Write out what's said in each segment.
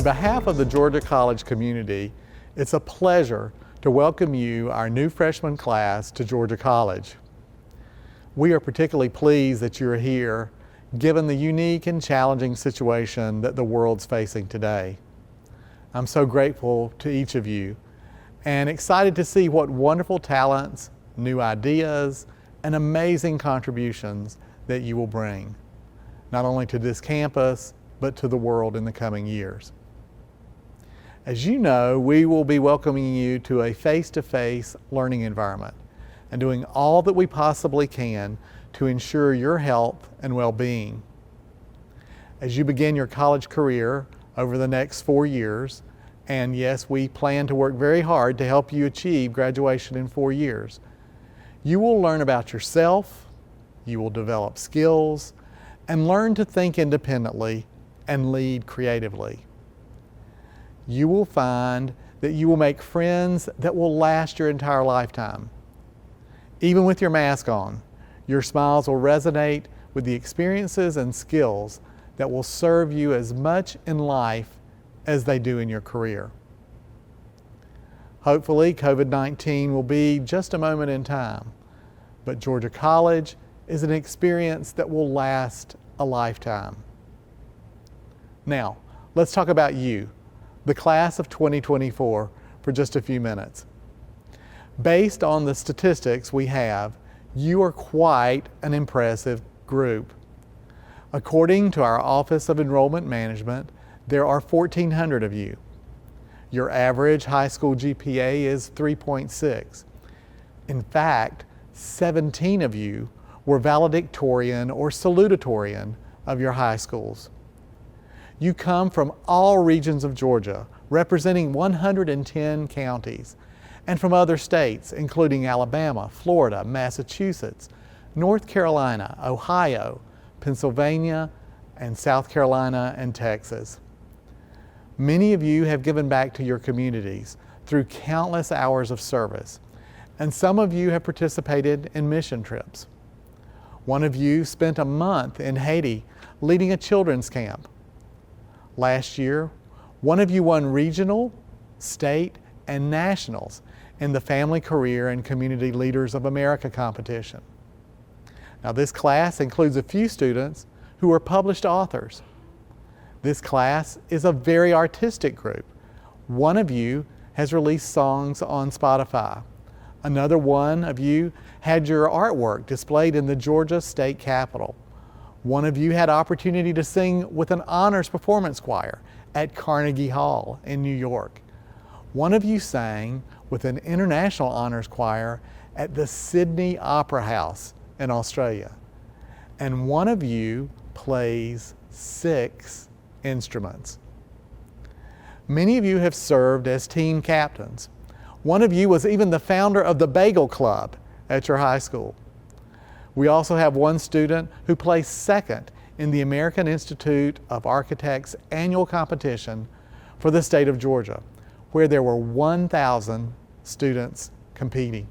behalf of the Georgia College community, it's a pleasure to welcome you, our new freshman class, to Georgia College. We are particularly pleased that you're here, given the unique and challenging situation that the world's facing today. I'm so grateful to each of you and excited to see what wonderful talents, new ideas, and amazing contributions that you will bring, not only to this campus, but to the world in the coming years. As you know, we will be welcoming you to a face-to-face learning environment and doing all that we possibly can to ensure your health and well-being. As you begin your college career over the next 4 years, and yes, we plan to work very hard to help you achieve graduation in 4 years, you will learn about yourself, you will develop skills, and learn to think independently and lead creatively. You will find that you will make friends that will last your entire lifetime. Even with your mask on, your smiles will resonate with the experiences and skills that will serve you as much in life as they do in your career. Hopefully, COVID-19 will be just a moment in time, but Georgia College is an experience that will last a lifetime. Now, let's talk about you, the class of 2024, for just a few minutes. Based on the statistics we have, you are quite an impressive group. According to our Office of Enrollment Management, there are 1,400 of you. Your average high school GPA is 3.6. In fact, 17 of you were valedictorian or salutatorian of your high schools. You come from all regions of Georgia, representing 110 counties, and from other states, including Alabama, Florida, Massachusetts, North Carolina, Ohio, Pennsylvania, and South Carolina and Texas. Many of you have given back to your communities through countless hours of service, and some of you have participated in mission trips. One of you spent a month in Haiti leading a children's camp. Last year, one of you won regional, state, and nationals in the Family Career and Community Leaders of America competition. Now, this class includes a few students who are published authors. This class is a very artistic group. One of you has released songs on Spotify. Another one of you had your artwork displayed in the Georgia State Capitol. One of you had opportunity to sing with an honors performance choir at Carnegie Hall in New York. One of you sang with an international honors choir at the Sydney Opera House in Australia. And one of you plays 6 instruments. Many of you have served as team captains. One of you was even the founder of the Bagel Club at your high school. We also have one student who placed second in the American Institute of Architects annual competition for the state of Georgia, where there were 1,000 students competing.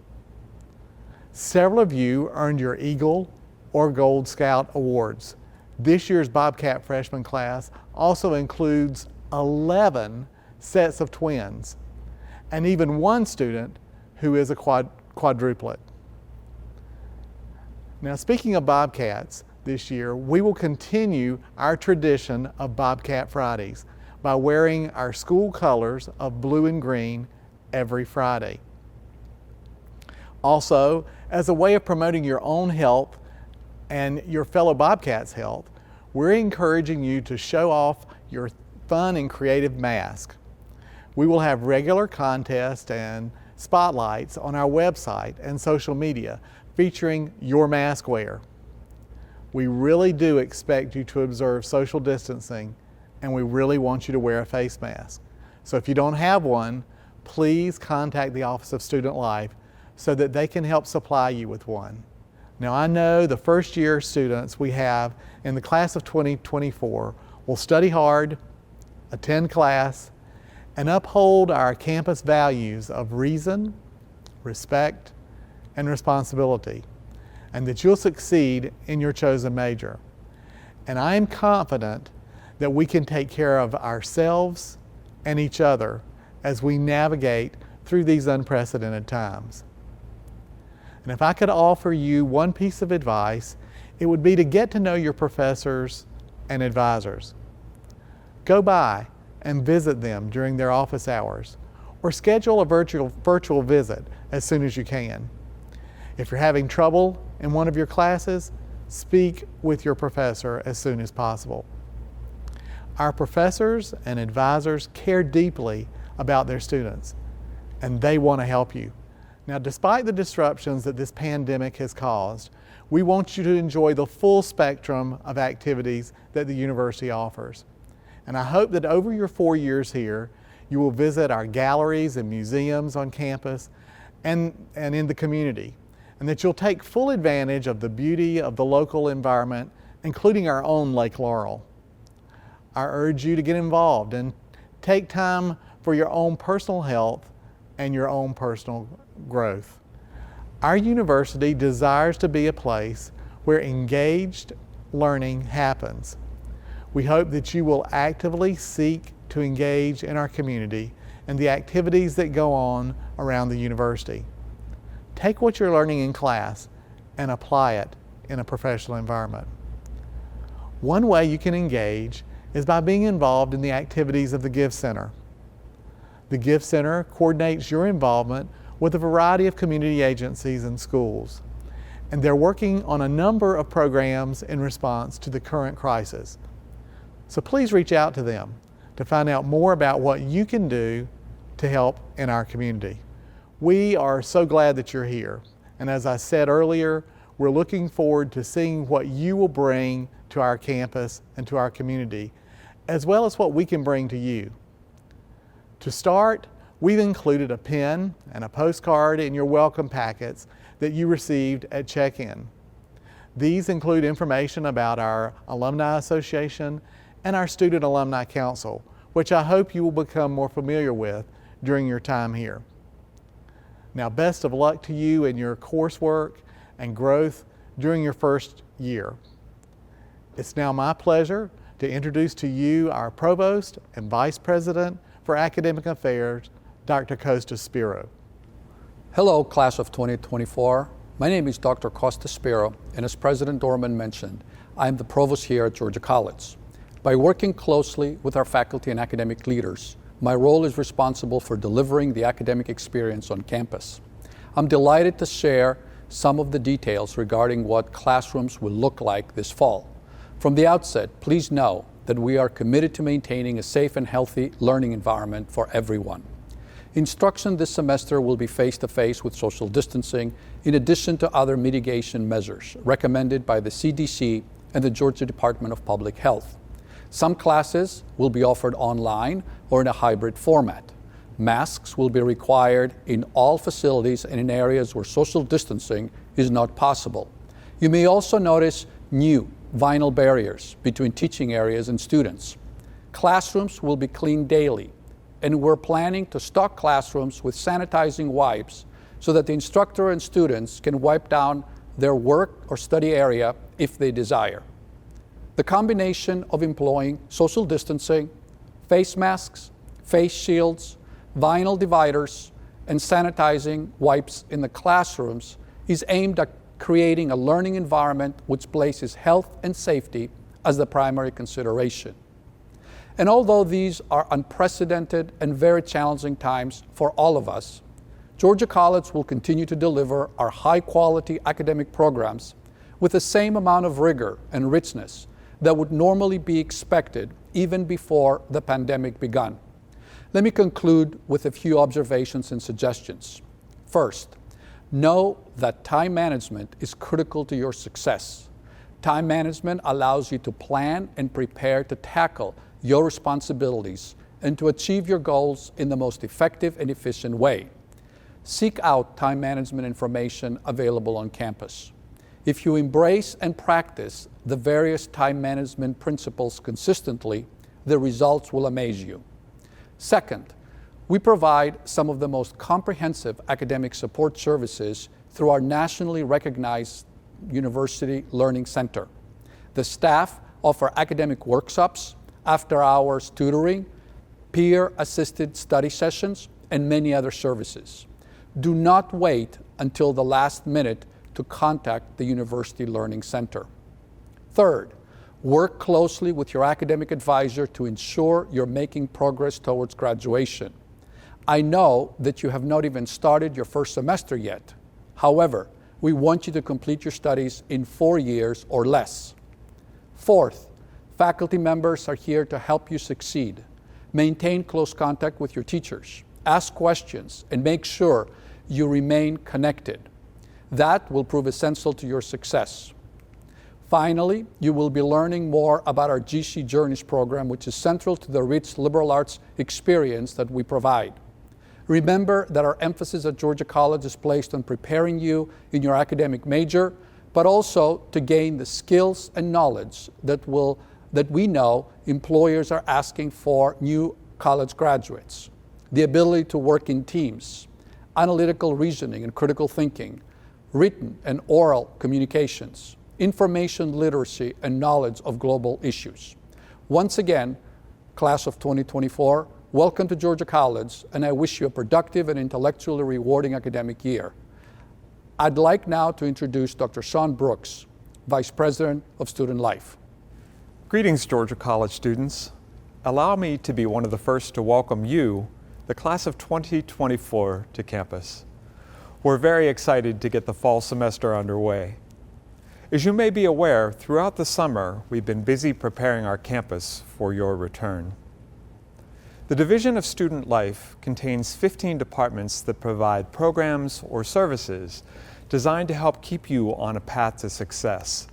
Several of you earned your Eagle or Gold Scout awards. This year's Bobcat freshman class also includes 11 sets of twins, and even one student who is a quadruplet. Now, speaking of Bobcats, this year we will continue our tradition of Bobcat Fridays by wearing our school colors of blue and green every Friday. Also, as a way of promoting your own health and your fellow Bobcats' health, we're encouraging you to show off your fun and creative mask. We will have regular contests and spotlights on our website and social media featuring your mask wear. We really do expect you to observe social distancing, and we really want you to wear a face mask. So if you don't have one, please contact the Office of Student Life so that they can help supply you with one. Now, I know the first year students we have in the class of 2024 will study hard, attend class, and uphold our campus values of reason, respect, and responsibility, and that you'll succeed in your chosen major. And I am confident that we can take care of ourselves and each other as we navigate through these unprecedented times. And if I could offer you one piece of advice, it would be to get to know your professors and advisors. Go by and visit them during their office hours, or schedule a virtual visit as soon as you can. If you're having trouble in one of your classes, speak with your professor as soon as possible. Our professors and advisors care deeply about their students, and they want to help you. Now, despite the disruptions that this pandemic has caused, we want you to enjoy the full spectrum of activities that the university offers. And I hope that over your 4 years here, you will visit our galleries and museums on campus and in the community, and that you'll take full advantage of the beauty of the local environment, including our own Lake Laurel. I urge you to get involved and take time for your own personal health and your own personal growth. Our university desires to be a place where engaged learning happens. We hope that you will actively seek to engage in our community and the activities that go on around the university. Take what you're learning in class and apply it in a professional environment. One way you can engage is by being involved in the activities of the Gift Center. The Gift Center coordinates your involvement with a variety of community agencies and schools, and they're working on a number of programs in response to the current crisis. So please reach out to them to find out more about what you can do to help in our community. We are so glad that you're here, and as I said earlier, we're looking forward to seeing what you will bring to our campus and to our community, as well as what we can bring to you. To start, we've included a pin and a postcard in your welcome packets that you received at check-in. These include information about our Alumni Association and our Student Alumni Council, which I hope you will become more familiar with during your time here. Now, best of luck to you in your coursework and growth during your first year. It's now my pleasure to introduce to you our Provost and Vice President for Academic Affairs, Dr. Costa Spiro. Hello, class of 2024. My name is Dr. Costa Spiro, and as President Dorman mentioned, I am the Provost here at Georgia College. By working closely with our faculty and academic leaders, my role is responsible for delivering the academic experience on campus. I'm delighted to share some of the details regarding what classrooms will look like this fall. From the outset, please know that we are committed to maintaining a safe and healthy learning environment for everyone. Instruction this semester will be face-to-face with social distancing, in addition to other mitigation measures recommended by the CDC and the Georgia Department of Public Health. Some classes will be offered online or in a hybrid format. Masks will be required in all facilities and in areas where social distancing is not possible. You may also notice new vinyl barriers between teaching areas and students. Classrooms will be cleaned daily, and we're planning to stock classrooms with sanitizing wipes so that the instructor and students can wipe down their work or study area if they desire. The combination of employing social distancing, face masks, face shields, vinyl dividers, and sanitizing wipes in the classrooms is aimed at creating a learning environment which places health and safety as the primary consideration. And although these are unprecedented and very challenging times for all of us, Georgia College will continue to deliver our high-quality academic programs with the same amount of rigor and richness that would normally be expected even before the pandemic began. Let me conclude with a few observations and suggestions. First, know that time management is critical to your success. Time management allows you to plan and prepare to tackle your responsibilities and to achieve your goals in the most effective and efficient way. Seek out time management information available on campus. If you embrace and practice the various time management principles consistently, the results will amaze you. Second, we provide some of the most comprehensive academic support services through our nationally recognized University Learning Center. The staff offer academic workshops, after-hours tutoring, peer-assisted study sessions, and many other services. Do not wait until the last minute to contact the University Learning Center. Third, work closely with your academic advisor to ensure you're making progress towards graduation. I know that you have not even started your first semester yet. However, we want you to complete your studies in 4 years or less. Fourth, faculty members are here to help you succeed. Maintain close contact with your teachers. Ask questions and make sure you remain connected. That will prove essential to your success. Finally, you will be learning more about our GC Journeys program, which is central to the rich liberal arts experience that we provide. Remember that our emphasis at Georgia College is placed on preparing you in your academic major, but also to gain the skills and knowledge that we know employers are asking for new college graduates. The ability to work in teams, analytical reasoning and critical thinking, written and oral communications, information literacy, and knowledge of global issues. Once again, class of 2024, welcome to Georgia College, and I wish you a productive and intellectually rewarding academic year. I'd like now to introduce Dr. Sean Brooks, Vice President of Student Life. Greetings, Georgia College students. Allow me to be one of the first to welcome you, the class of 2024, to campus. We're very excited to get the fall semester underway. As you may be aware, throughout the summer, we've been busy preparing our campus for your return. The Division of Student Life contains 15 departments that provide programs or services designed to help keep you on a path to success.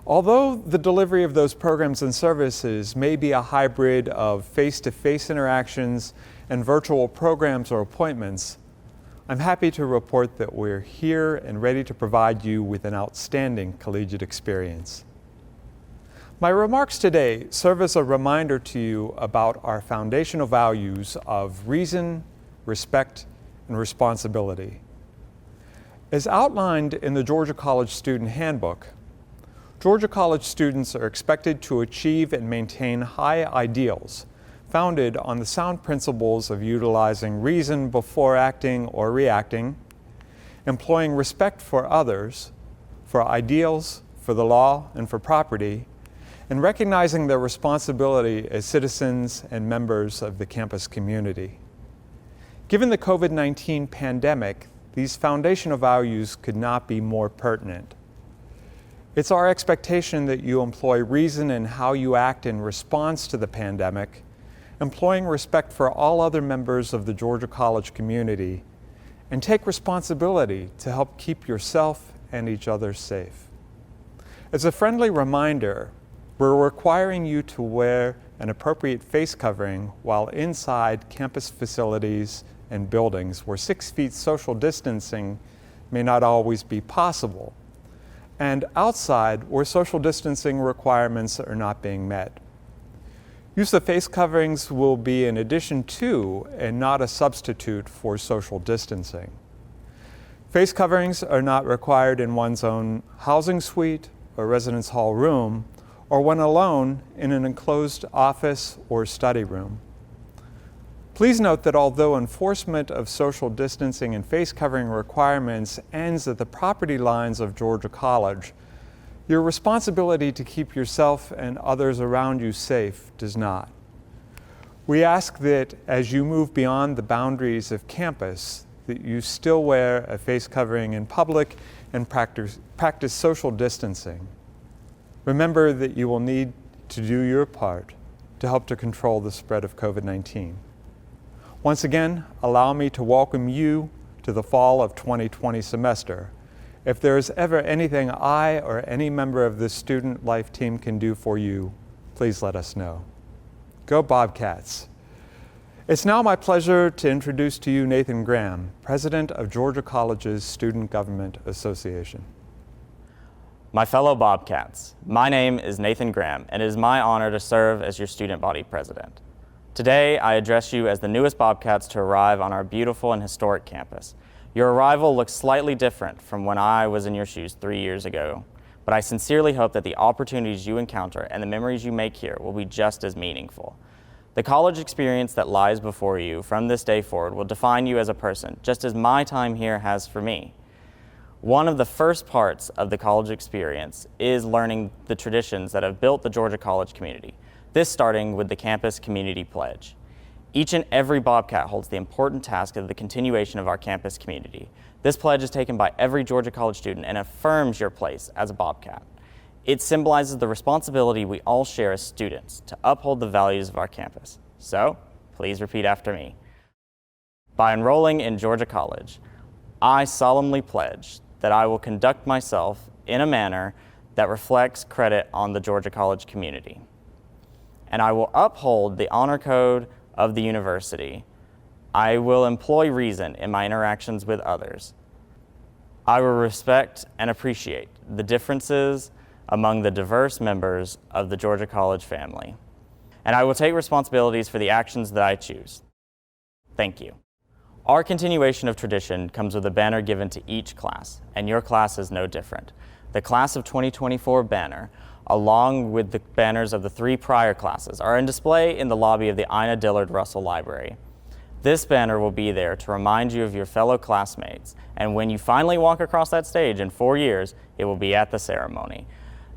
Although the delivery of those programs and services may be a hybrid of face-to-face interactions and virtual programs or appointments, I'm happy to report that we're here and ready to provide you with an outstanding collegiate experience. My remarks today serve as a reminder to you about our foundational values of reason, respect, and responsibility. As outlined in the Georgia College Student Handbook, Georgia College students are expected to achieve and maintain high ideals founded on the sound principles of utilizing reason before acting or reacting, employing respect for others, for ideals, for the law, and for property, and recognizing their responsibility as citizens and members of the campus community. Given the COVID-19 pandemic, these foundational values could not be more pertinent. It's our expectation that you employ reason in how you act in response to the pandemic, employing respect for all other members of the Georgia College community, and take responsibility to help keep yourself and each other safe. As a friendly reminder, we're requiring you to wear an appropriate face covering while inside campus facilities and buildings where 6 feet social distancing may not always be possible, and outside where social distancing requirements are not being met. Use of face coverings will be in addition to and not a substitute for social distancing. Face coverings are not required in one's own housing suite or residence hall room, or when alone in an enclosed office or study room. Please note that although enforcement of social distancing and face covering requirements ends at the property lines of Georgia College, your responsibility to keep yourself and others around you safe does not. We ask that as you move beyond the boundaries of campus, that you still wear a face covering in public and practice social distancing. Remember that you will need to do your part to help to control the spread of COVID-19. Once again, allow me to welcome you to the fall of 2020 semester. If there is ever anything I or any member of the Student Life team can do for you, please let us know. Go Bobcats! It's now my pleasure to introduce to you Nathan Graham, President of Georgia College's Student Government Association. My fellow Bobcats, my name is Nathan Graham, and it is my honor to serve as your student body president. Today, I address you as the newest Bobcats to arrive on our beautiful and historic campus. Your arrival looks slightly different from when I was in your shoes 3 years ago, but I sincerely hope that the opportunities you encounter and the memories you make here will be just as meaningful. The college experience that lies before you from this day forward will define you as a person, just as my time here has for me. One of the first parts of the college experience is learning the traditions that have built the Georgia College community, this starting with the Campus Community Pledge. Each and every Bobcat holds the important task of the continuation of our campus community. This pledge is taken by every Georgia College student and affirms your place as a Bobcat. It symbolizes the responsibility we all share as students to uphold the values of our campus. So, please repeat after me. By enrolling in Georgia College, I solemnly pledge that I will conduct myself in a manner that reflects credit on the Georgia College community. And I will uphold the honor code of the university. I will employ reason in my interactions with others. I will respect and appreciate the differences among the diverse members of the Georgia College family. And I will take responsibilities for the actions that I choose. Thank you. Our continuation of tradition comes with a banner given to each class, and your class is no different. The Class of 2024 banner, along with the banners of the 3 prior classes, are in display in the lobby of the Ina Dillard Russell Library. This banner will be there to remind you of your fellow classmates, and when you finally walk across that stage in 4 years, it will be at the ceremony.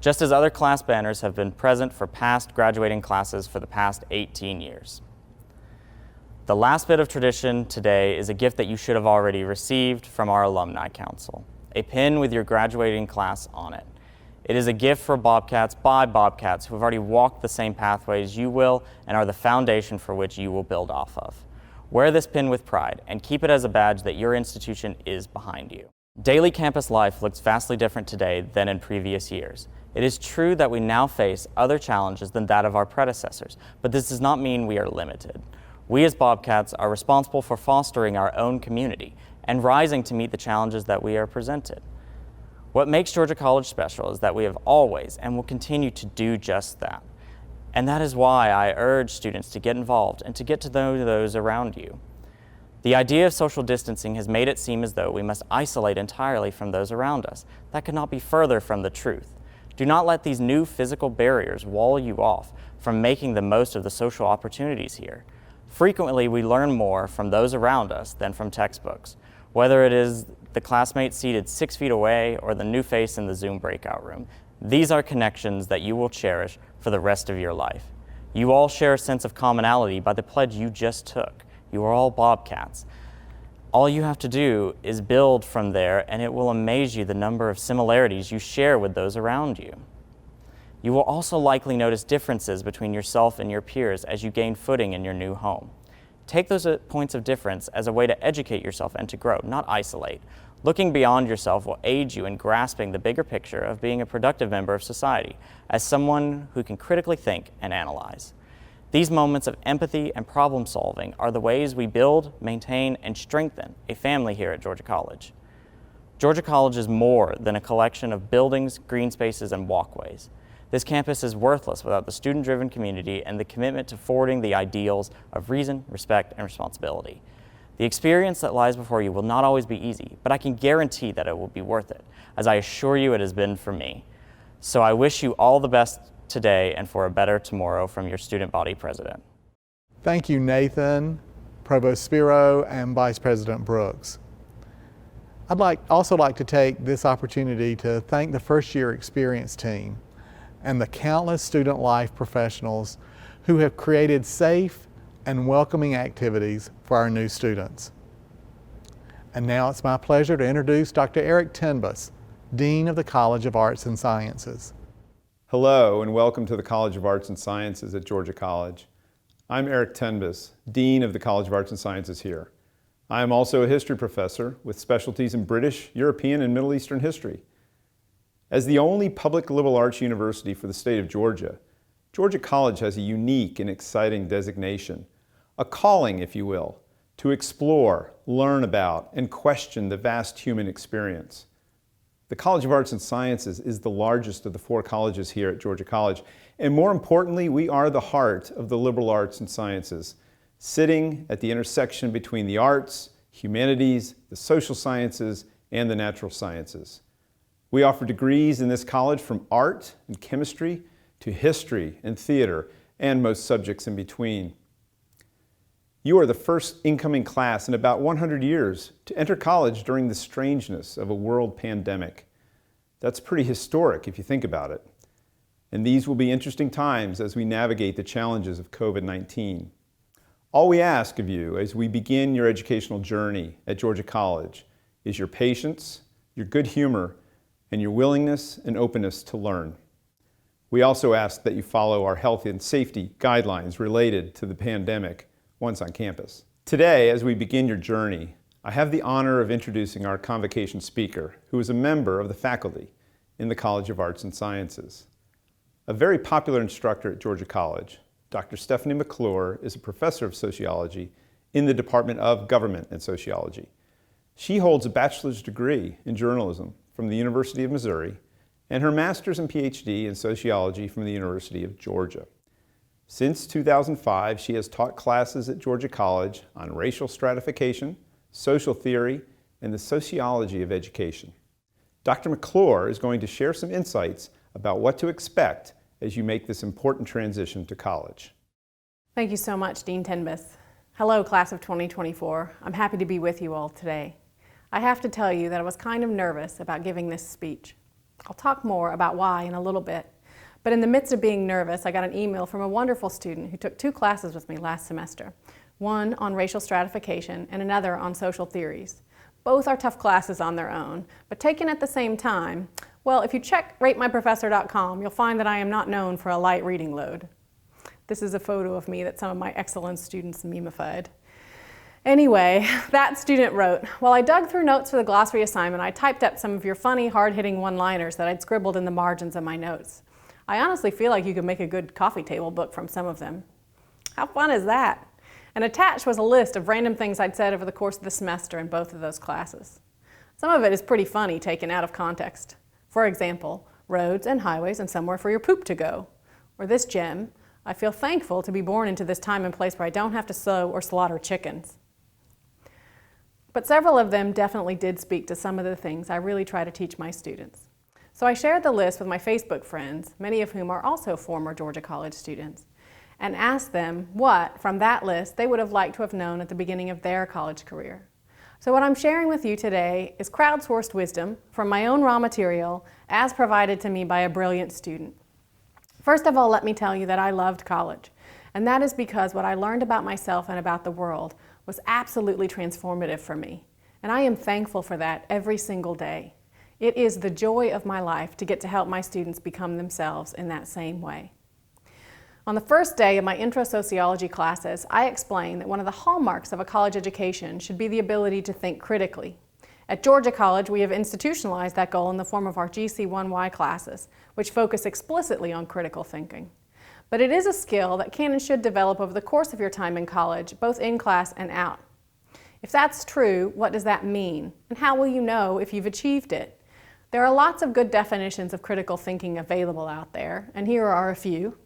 Just as other class banners have been present for past graduating classes for the past 18 years. The last bit of tradition today is a gift that you should have already received from our Alumni Council, a pin with your graduating class on it. It is a gift for Bobcats by Bobcats who have already walked the same pathways you will and are the foundation for which you will build off of. Wear this pin with pride and keep it as a badge that your institution is behind you. Daily campus life looks vastly different today than in previous years. It is true that we now face other challenges than that of our predecessors, but this does not mean we are limited. We as Bobcats are responsible for fostering our own community and rising to meet the challenges that we are presented. What makes Georgia College special is that we have always and will continue to do just that. And that is why I urge students to get involved and to get to know those around you. The idea of social distancing has made it seem as though we must isolate entirely from those around us. That could not be further from the truth. Do not let these new physical barriers wall you off from making the most of the social opportunities here. Frequently, we learn more from those around us than from textbooks, whether it is the classmate seated 6 feet away or the new face in the Zoom breakout room. These are connections that you will cherish for the rest of your life. You all share a sense of commonality by the pledge you just took. You are all Bobcats. All you have to do is build from there, and it will amaze you the number of similarities you share with those around you. You will also likely notice differences between yourself and your peers as you gain footing in your new home. Take those points of difference as a way to educate yourself and to grow, not isolate. Looking beyond yourself will aid you in grasping the bigger picture of being a productive member of society, as someone who can critically think and analyze. These moments of empathy and problem solving are the ways we build, maintain, and strengthen a family here at Georgia College. Georgia College is more than a collection of buildings, green spaces, and walkways. This campus is worthless without the student-driven community and the commitment to forwarding the ideals of reason, respect, and responsibility. The experience that lies before you will not always be easy, but I can guarantee that it will be worth it, as I assure you it has been for me. So I wish you all the best today and for a better tomorrow from your student body president. Thank you, Nathan, Provost Spiro, and Vice President Brooks. I'd also like to take this opportunity to thank the first year experience team and the countless student life professionals who have created safe and welcoming activities for our new students. And now it's my pleasure to introduce Dr. Eric Tenbus, Dean of the College of Arts and Sciences. Hello and welcome to the College of Arts and Sciences at Georgia College. I'm Eric Tenbus, Dean of the College of Arts and Sciences here. I am also a history professor with specialties in British, European, and Middle Eastern history. As the only public liberal arts university for the state of Georgia, Georgia College has a unique and exciting designation, a calling, if you will, to explore, learn about, and question the vast human experience. The College of Arts and Sciences is the largest of the 4 colleges here at Georgia College, and more importantly, we are the heart of the liberal arts and sciences, sitting at the intersection between the arts, humanities, the social sciences, and the natural sciences. We offer degrees in this college from art and chemistry to history and theater, and most subjects in between. You are the first incoming class in about 100 years to enter college during the strangeness of a world pandemic. That's pretty historic if you think about it. And these will be interesting times as we navigate the challenges of COVID-19. All we ask of you as we begin your educational journey at Georgia College is your patience, your good humor, and your willingness and openness to learn. We also ask that you follow our health and safety guidelines related to the pandemic once on campus. Today, as we begin your journey, I have the honor of introducing our Convocation speaker, who is a member of the faculty in the College of Arts and Sciences. A very popular instructor at Georgia College, Dr. Stephanie Mcclure is a professor of sociology in the Department of Government and Sociology. She holds a bachelor's degree in journalism from the University of Missouri and her master's and PhD in sociology from the University of Georgia. Since 2005, she has taught classes at Georgia College on racial stratification, social theory, and the sociology of education. Dr. Mcclure is going to share some insights about what to expect as you make this important transition to college. Thank you so much, Dean Tenbus. Hello, class of 2024. I'm happy to be with you all today. I have to tell you that I was kind of nervous about giving this speech. I'll talk more about why in a little bit. But in the midst of being nervous, I got an email from a wonderful student who took 2 classes with me last semester, one on racial stratification and another on social theories. Both are tough classes on their own, but taken at the same time, well, if you check ratemyprofessor.com, you'll find that I am not known for a light reading load. This is a photo of me that some of my excellent students memified. Anyway, that student wrote, "While I dug through notes for the glossary assignment, I typed up some of your funny, hard-hitting one-liners that I'd scribbled in the margins of my notes. I honestly feel like you could make a good coffee table book from some of them." How fun is that? And attached was a list of random things I'd said over the course of the semester in both of those classes. Some of it is pretty funny taken out of context. For example, roads and highways and somewhere for your poop to go. Or this gem, "I feel thankful to be born into this time and place where I don't have to sow or slaughter chickens." But several of them definitely did speak to some of the things I really try to teach my students. So I shared the list with my Facebook friends, many of whom are also former Georgia College students, and asked them what, from that list, they would have liked to have known at the beginning of their college career. So what I'm sharing with you today is crowdsourced wisdom from my own raw material as provided to me by a brilliant student. First of all, let me tell you that I loved college, and that is because what I learned about myself and about the world was absolutely transformative for me, and I am thankful for that every single day. It is the joy of my life to get to help my students become themselves in that same way. On the first day of my intro sociology classes, I explained that one of the hallmarks of a college education should be the ability to think critically. At Georgia College, we have institutionalized that goal in the form of our GC1Y classes, which focus explicitly on critical thinking. But it is a skill that can and should develop over the course of your time in college, both in class and out. If that's true, what does that mean? And how will you know if you've achieved it? There are lots of good definitions of critical thinking available out there, and here are a few.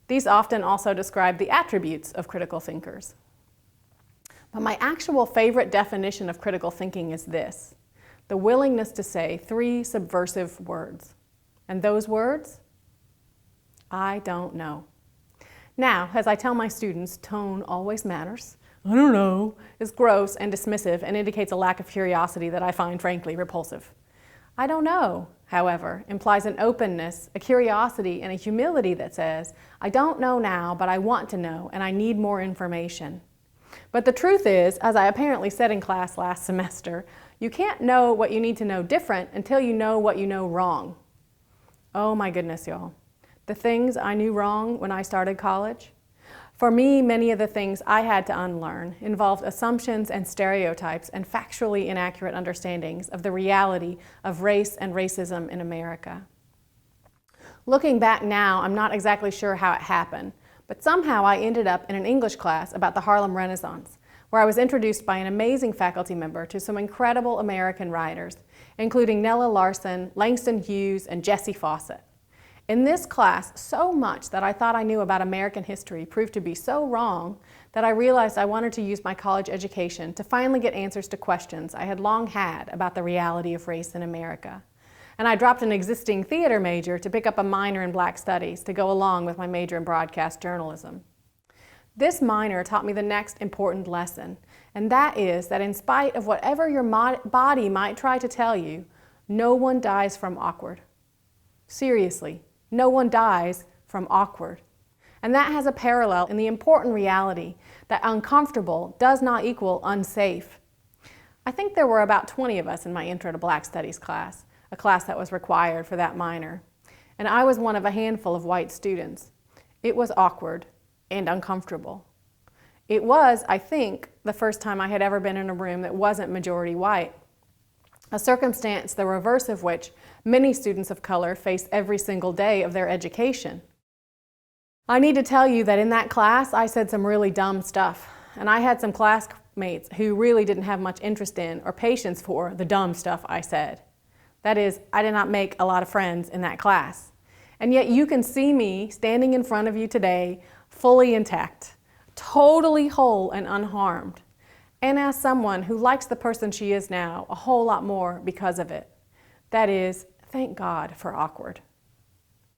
These often also describe the attributes of critical thinkers. But my actual favorite definition of critical thinking is this: the willingness to say 3 subversive words. And those words? I don't know. Now, as I tell my students, tone always matters. "I don't know" is gross and dismissive and indicates a lack of curiosity that I find frankly repulsive. "I don't know," however, implies an openness, a curiosity, and a humility that says, "I don't know now, but I want to know, and I need more information." But the truth is, as I apparently said in class last semester, you can't know what you need to know different until you know what you know wrong. Oh my goodness, y'all. The things I knew wrong when I started college. For me, many of the things I had to unlearn involved assumptions and stereotypes and factually inaccurate understandings of the reality of race and racism in America. Looking back now, I'm not exactly sure how it happened, but somehow I ended up in an English class about the Harlem Renaissance, where I was introduced by an amazing faculty member to some incredible American writers, including Nella Larson, Langston Hughes, and Jessie Fawcett. In this class, so much that I thought I knew about American history proved to be so wrong that I realized I wanted to use my college education to finally get answers to questions I had long had about the reality of race in America. And I dropped an existing theater major to pick up a minor in Black Studies to go along with my major in broadcast journalism. This minor taught me the next important lesson, and that is that in spite of whatever your body might try to tell you, no one dies from awkward. Seriously, no one dies from awkward. And that has a parallel in the important reality that uncomfortable does not equal unsafe. I think there were about 20 of us in my Intro to Black Studies class, a class that was required for that minor. And I was one of a handful of white students. It was awkward and uncomfortable. It was, I think, the first time I had ever been in a room that wasn't majority white, a circumstance the reverse of which many students of color face every single day of their education. I need to tell you that in that class, I said some really dumb stuff, and I had some classmates who really didn't have much interest in or patience for the dumb stuff I said. That is, I did not make a lot of friends in that class. And yet you can see me standing in front of you today, fully intact, totally whole and unharmed, and as someone who likes the person she is now a whole lot more because of it. That is, thank God for awkward.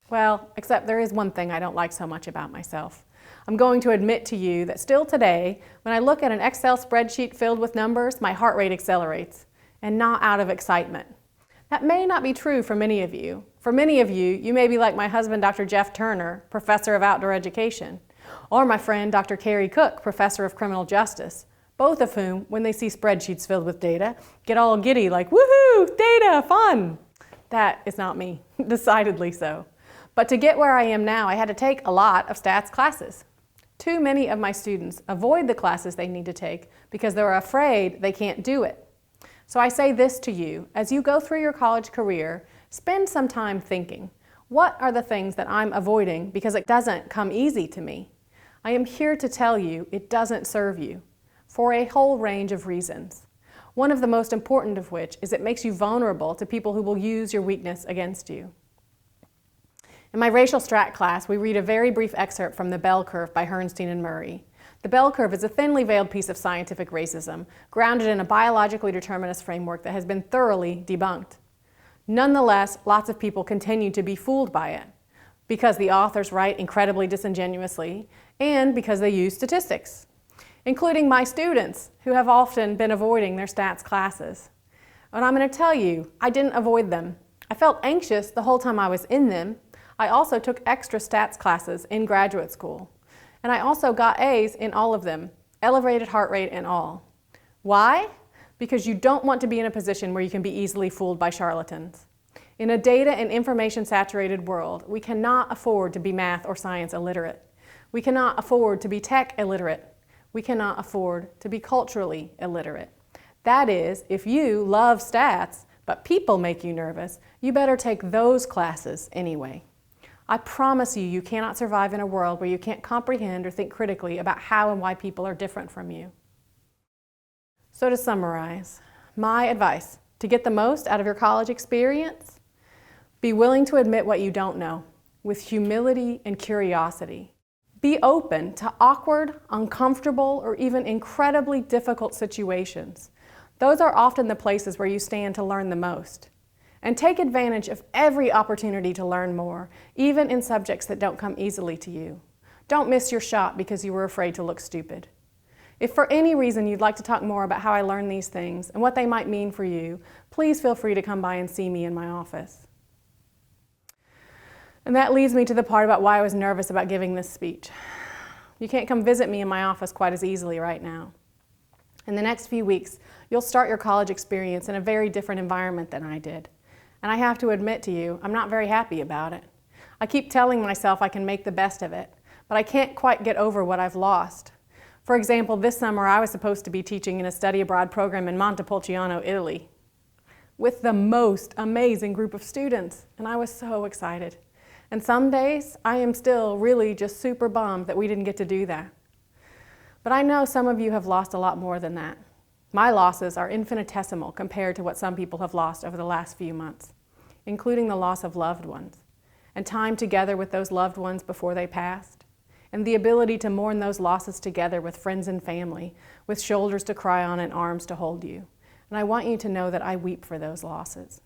Well, except there is one thing I don't like so much about myself. I'm going to admit to you that still today, when I look at an Excel spreadsheet filled with numbers, my heart rate accelerates, and not out of excitement. That may not be true for many of you. For many of you, you may be like my husband, Dr. Jeff Turner, professor of outdoor education, or my friend, Dr. Carrie Cook, professor of criminal justice, both of whom, when they see spreadsheets filled with data, get all giddy like, woohoo, data, fun. That is not me, decidedly so. But to get where I am now, I had to take a lot of stats classes. Too many of my students avoid the classes they need to take because they're afraid they can't do it. So I say this to you, as you go through your college career, spend some time thinking, what are the things that I'm avoiding because it doesn't come easy to me? I am here to tell you it doesn't serve you, for a whole range of reasons. One of the most important of which is it makes you vulnerable to people who will use your weakness against you. In my racial strat class, we read a very brief excerpt from The Bell Curve by Herrnstein and Murray. The bell curve is a thinly veiled piece of scientific racism, grounded in a biologically determinist framework that has been thoroughly debunked. Nonetheless, lots of people continue to be fooled by it, because the authors write incredibly disingenuously, and because they use statistics, including my students, who have often been avoiding their stats classes. And I'm going to tell you, I didn't avoid them. I felt anxious the whole time I was in them. I also took extra stats classes in graduate school. And I also got A's in all of them, elevated heart rate and all. Why? Because you don't want to be in a position where you can be easily fooled by charlatans. In a data and information saturated world, we cannot afford to be math or science illiterate. We cannot afford to be tech illiterate. We cannot afford to be culturally illiterate. That is, if you love stats, but people make you nervous, you better take those classes anyway. I promise you, you cannot survive in a world where you can't comprehend or think critically about how and why people are different from you. So to summarize, my advice to get the most out of your college experience, be willing to admit what you don't know with humility and curiosity. Be open to awkward, uncomfortable, or even incredibly difficult situations. Those are often the places where you stand to learn the most. And take advantage of every opportunity to learn more, even in subjects that don't come easily to you. Don't miss your shot because you were afraid to look stupid. If for any reason you'd like to talk more about how I learned these things and what they might mean for you, please feel free to come by and see me in my office. And that leads me to the part about why I was nervous about giving this speech. You can't come visit me in my office quite as easily right now. In the next few weeks, you'll start your college experience in a very different environment than I did. And I have to admit to you, I'm not very happy about it. I keep telling myself I can make the best of it, but I can't quite get over what I've lost. For example, this summer I was supposed to be teaching in a study abroad program in Montepulciano, Italy, with the most amazing group of students, and I was so excited. And some days I am still really just super bummed that we didn't get to do that. But I know some of you have lost a lot more than that. My losses are infinitesimal compared to what some people have lost over the last few months, including the loss of loved ones, and time together with those loved ones before they passed, and the ability to mourn those losses together with friends and family, with shoulders to cry on and arms to hold you. And I want you to know that I weep for those losses.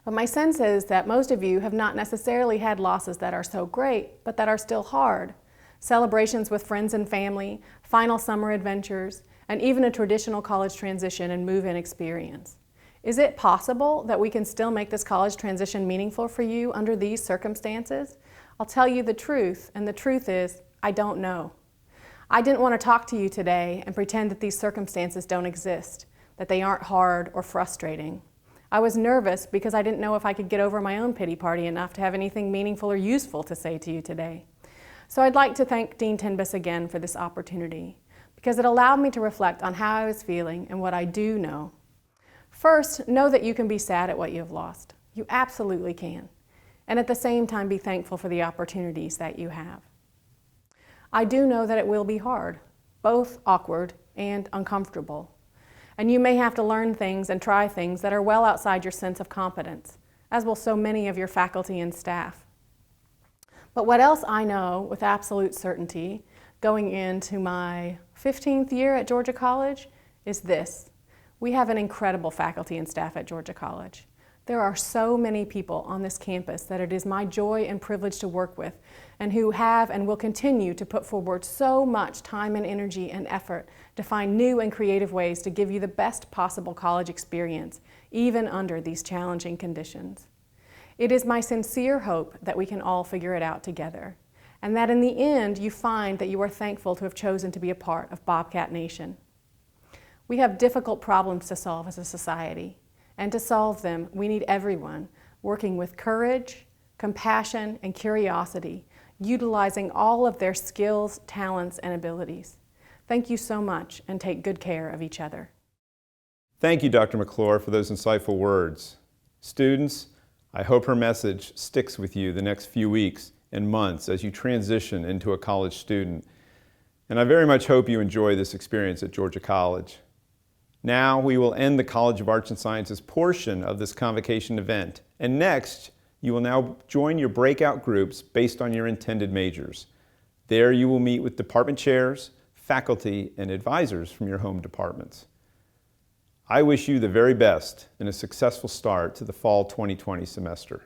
But my sense is that most of you have not necessarily had losses that are so great, but that are still hard. celebrations with friends and family, final summer adventures, and even a traditional college transition and move-in experience. Is it possible that we can still make this college transition meaningful for you under these circumstances? I'll tell you the truth, and the truth is, I don't know. I didn't want to talk to you today and pretend that these circumstances don't exist, that they aren't hard or frustrating. I was nervous because I didn't know if I could get over my own pity party enough to have anything meaningful or useful to say to you today. So I'd like to thank Dean Tenbus again for this opportunity, because it allowed me to reflect on how I was feeling and what I do know. First, know that you can be sad at what you have lost. You absolutely can. And at the same time, be thankful for the opportunities that you have. I do know that it will be hard, both awkward and uncomfortable. And you may have to learn things and try things that are well outside your sense of competence, as will so many of your faculty and staff. But what else I know with absolute certainty, going into my 15th year at Georgia College, is this. We have an incredible faculty and staff at Georgia College. There are so many people on this campus that it is my joy and privilege to work with, and who have and will continue to put forward so much time and energy and effort to find new and creative ways to give you the best possible college experience, even under these challenging conditions. It is my sincere hope that we can all figure it out together, and that in the end you find that you are thankful to have chosen to be a part of Bobcat Nation. We have difficult problems to solve as a society, and to solve them, we need everyone working with courage, compassion, and curiosity, utilizing all of their skills, talents, and abilities. Thank you so much, and take good care of each other. Thank you, Dr. Mcclure, for those insightful words. Students, I hope her message sticks with you the next few weeks and months as you transition into a college student. And I very much hope you enjoy this experience at Georgia College. Now we will end the College of Arts and Sciences portion of this convocation event. And next, you will now join your breakout groups based on your intended majors. There you will meet with department chairs, faculty, and advisors from your home departments. I wish you the very best and a successful start to the fall 2020 semester.